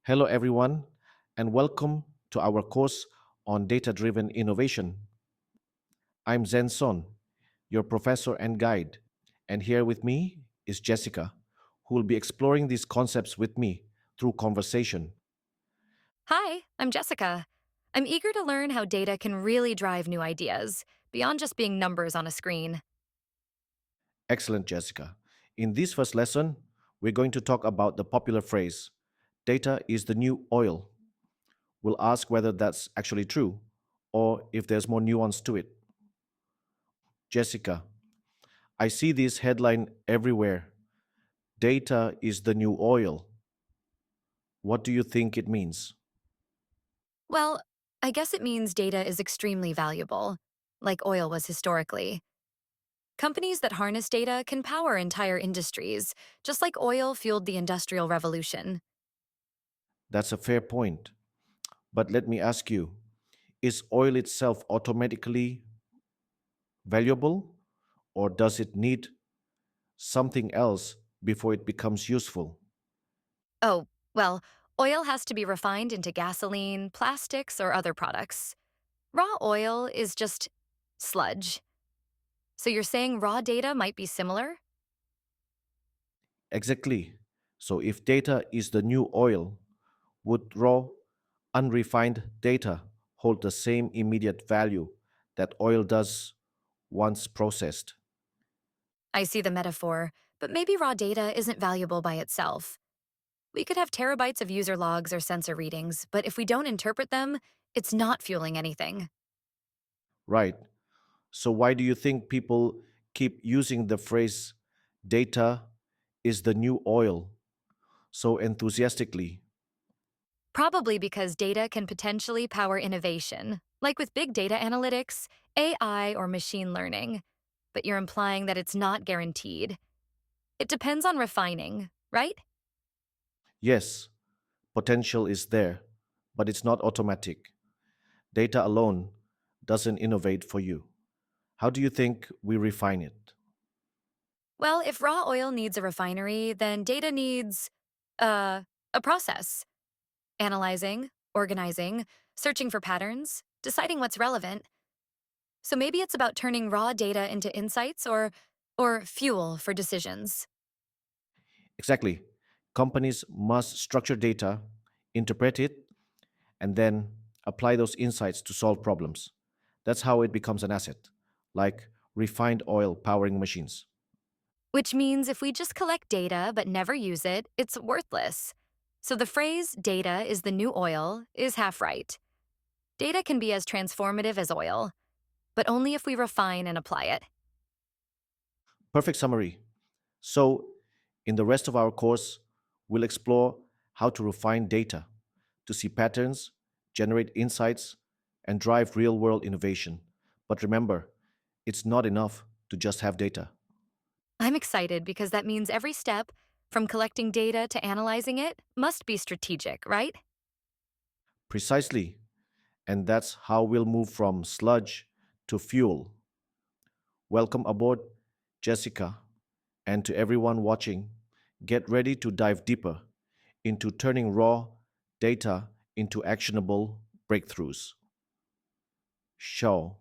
Hello, everyone, and welcome to our course on data driven innovation. I'm Zen Son, your professor and guide, and here with me is Jessica, who will be exploring these concepts with me through conversation. Hi, I'm Jessica. I'm eager to learn how data can really drive new ideas beyond just being numbers on a screen. Excellent, Jessica. In this first lesson, we're going to talk about the popular phrase data is the new oil. We'll ask whether that's actually true or if there's more nuance to it. Jessica, I see this headline everywhere. Data is the new oil. What do you think it means? Well, I guess it means data is extremely valuable, like oil was historically. Companies that harness data can power entire industries, just like oil fueled the Industrial Revolution. That's a fair point. But let me ask you, is oil itself automatically valuable, or does it need something else before it becomes useful? Oh, well, oil has to be refined into gasoline, plastics, or other products. Raw oil is just sludge. So you're saying raw data might be similar? Exactly. So if data is the new oil, would raw, unrefined data hold the same immediate value that oil does once processed? I see the metaphor, but maybe raw data isn't valuable by itself. We could have terabytes of user logs or sensor readings, but if we don't interpret them, it's not fueling anything. Right. So why do you think people keep using the phrase data is the new oil so enthusiastically? Probably because data can potentially power innovation, like with big data analytics, AI, or machine learning. But you're implying that it's not guaranteed. It depends on refining, right? Yes, potential is there, but it's not automatic. Data alone doesn't innovate for you. How do you think we refine it? Well, if raw oil needs a refinery, then data needs a process. Analyzing, organizing, searching for patterns, deciding what's relevant. So maybe it's about turning raw data into insights or fuel for decisions. Exactly. Companies must structure data, interpret it, and then apply those insights to solve problems. That's how it becomes an asset, like refined oil powering machines. Which means if we just collect data but never use it, it's worthless. So the phrase data is the new oil is half right. Data can be as transformative as oil, but only if we refine and apply it. Perfect summary. So, in the rest of our course, we'll explore how to refine data to see patterns, generate insights, and drive real world innovation. But remember, it's not enough to just have data. I'm excited because that means every step, from collecting data to analyzing it, must be strategic, right? Precisely. And that's how we'll move from sludge to fuel. Welcome aboard, Jessica, and to everyone watching. Get ready to dive deeper into turning raw data into actionable breakthroughs. Show.